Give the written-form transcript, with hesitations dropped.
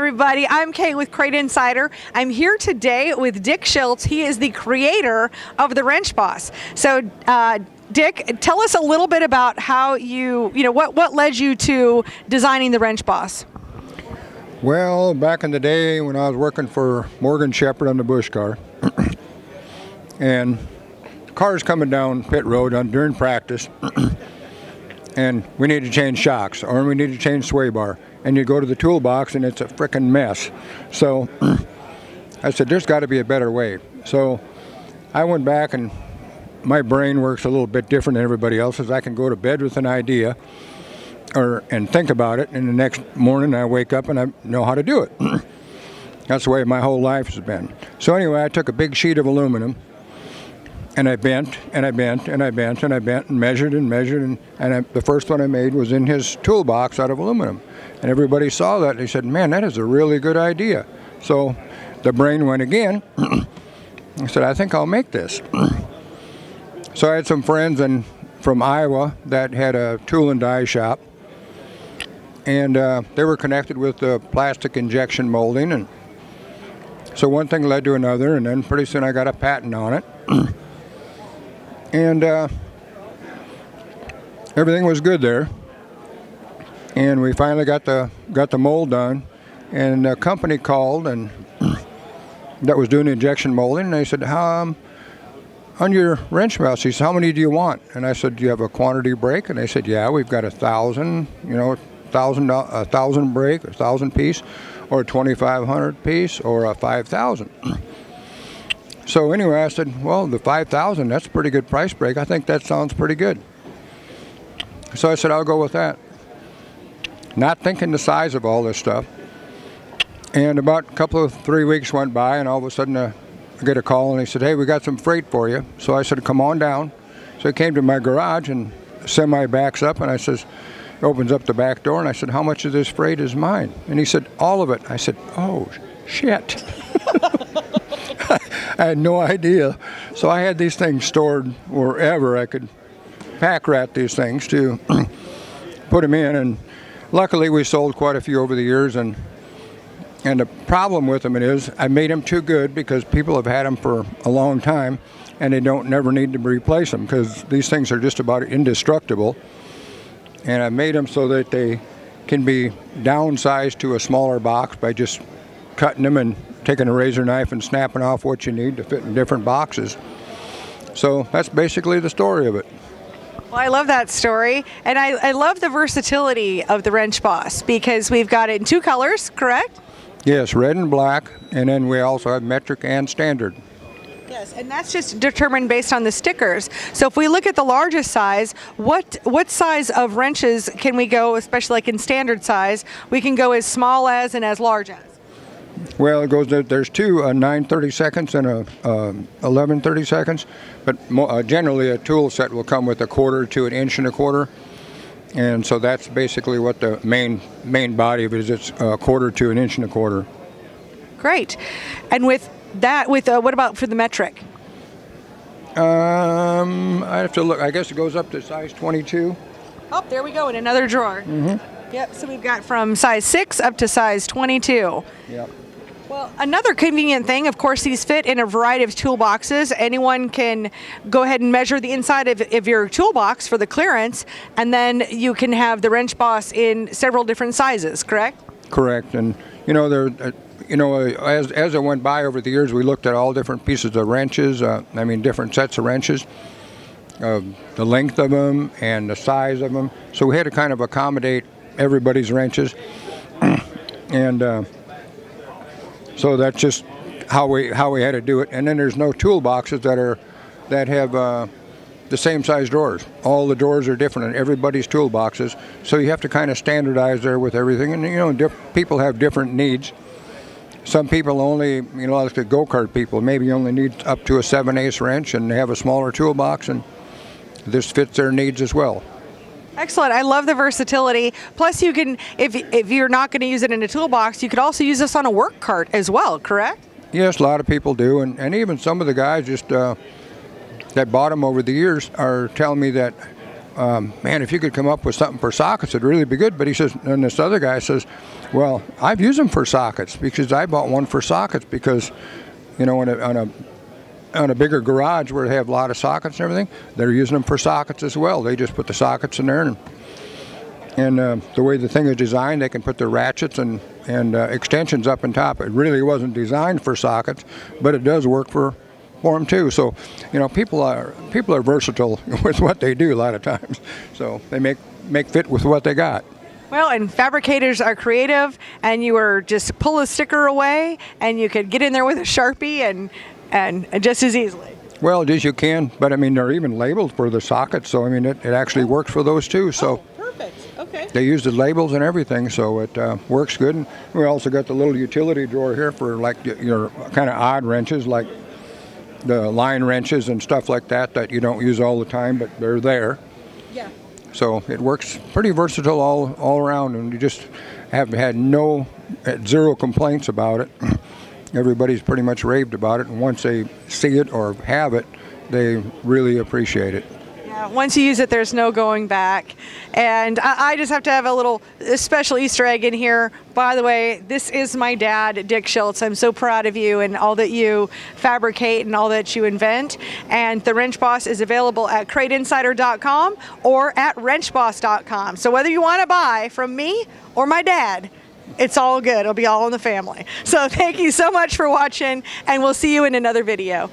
everybody. I'm Kate with Crate Insider. I'm here today with Dick Schultz. He is the creator of the WrenchBoss. So, Dick, tell us a little bit about how what led you to designing the WrenchBoss. Well, back in the day when I was working for Morgan Shepherd on the Bush car, and cars coming down pit road during practice, and we need to change shocks or we need to change sway bar, and you go to the toolbox and it's a frickin' mess. So I said, there's got to be a better way. So I went back, and my brain works a little bit different than everybody else's. I can go to bed with an idea and think about it, and the next morning I wake up and I know how to do it. That's the way my whole life has been. So anyway, I took a big sheet of aluminum, and I bent, and I bent, and I bent, and I bent, and measured, and the first one I made was in his toolbox out of aluminum. And everybody saw that, and they said, man, that is a really good idea. So the brain went again. I said, I think I'll make this. So I had some friends from Iowa that had a tool and die shop, and they were connected with the plastic injection molding, and so one thing led to another, and then pretty soon I got a patent on it. And everything was good there, and we finally got the mold done, and a company called and that was doing the injection molding, and they said, on your WrenchBoss, he said, how many do you want? And I said, do you have a quantity break? And they said, yeah, we've got 1,000, 1,000 break, 1,000 piece, or a 2,500 piece, or a 5,000. So anyway, I said, well, the 5,000, that's a pretty good price break. I think that sounds pretty good. So I said, I'll go with that. Not thinking the size of all this stuff. And about a couple of 3 weeks went by, and all of a sudden I get a call, and he said, hey, we got some freight for you. So I said, come on down. So he came to my garage, and semi backs up, and I says, opens up the back door, and I said, how much of this freight is mine? And he said, all of it. I said, oh, shit. I had no idea. So I had these things stored wherever I could pack rat these things to put them in. And luckily we sold quite a few over the years. And the problem with them is I made them too good because people have had them for a long time and they never need to replace them because these things are just about indestructible. And I made them so that they can be downsized to a smaller box by just cutting them and taking a razor knife and snapping off what you need to fit in different boxes. So that's basically the story of it. Well, I love that story, and I love the versatility of the WrenchBoss because we've got it in two colors, correct? Yes, red and black, and then we also have metric and standard. Yes, and that's just determined based on the stickers. So if we look at the largest size, what size of wrenches can we go, especially like in standard size, we can go as small as and as large as? Well, it goes. There's two 9/32 and a 11/32, but generally a tool set will come with 1/4 to 1 1/4 inch, and so that's basically what the main body of it is. It's 1/4 to 1 1/4 inch. Great, and with that, what about for the metric? I have to look. I guess it goes up to size 22. Oh, there we go in another drawer. Mm-hmm. Yep. So we've got from size 6 up to size 22. Yep. Well, another convenient thing, of course, these fit in a variety of toolboxes. Anyone can go ahead and measure the inside of your toolbox for the clearance, and then you can have the WrenchBoss in several different sizes, correct? Correct. And, as it went by over the years, we looked at all different pieces of wrenches, different sets of wrenches, the length of them and the size of them. So we had to kind of accommodate everybody's wrenches. And so that's just how we had to do it. And then there's no toolboxes that have the same size drawers. All the drawers are different in everybody's toolboxes. So you have to kind of standardize there with everything. And people have different needs. Some people only, like the go-kart people, maybe only need up to a 7/8 wrench and they have a smaller toolbox, and this fits their needs as well. Excellent. I love the versatility. Plus, you can, if you're not going to use it in a toolbox, you could also use this on a work cart as well, correct? Yes, a lot of people do, and even some of the guys just that bought them over the years are telling me that man, if you could come up with something for sockets, it'd really be good. But he says, and this other guy says, well, I've used them for sockets because I bought one for sockets because, you know, on a bigger garage where they have a lot of sockets and everything, they're using them for sockets as well. They just put the sockets in there, and the way the thing is designed, they can put the ratchets and extensions up on top. It really wasn't designed for sockets, but it does work for them too. So, you know, people are versatile with what they do a lot of times. So they make fit with what they got. Well, and fabricators are creative, and you were just pull a sticker away, and you could get in there with a Sharpie and just as easily. Well, as you can, but I mean, they're even labeled for the sockets, so I mean, it actually works for those too. So perfect. Okay. they use the labels and everything, so it works good. And we also got the little utility drawer here for like your kind of odd wrenches, like the line wrenches and stuff like that you don't use all the time, but they're there. Yeah. So it works pretty versatile all around, and you just have had zero complaints about it. Everybody's pretty much raved about it, and once they see it or have it, they really appreciate it. Yeah, once you use it, there's no going back. And I just have to have a special Easter egg in here. By the way, this is my dad, Dick Schultz. I'm so proud of you and all that you fabricate and all that you invent. And the WrenchBoss is available at CrateInsider.com or at WrenchBoss.com. So whether you want to buy from me or my dad, it's all good. It'll be all in the family. So thank you so much for watching, and we'll see you in another video.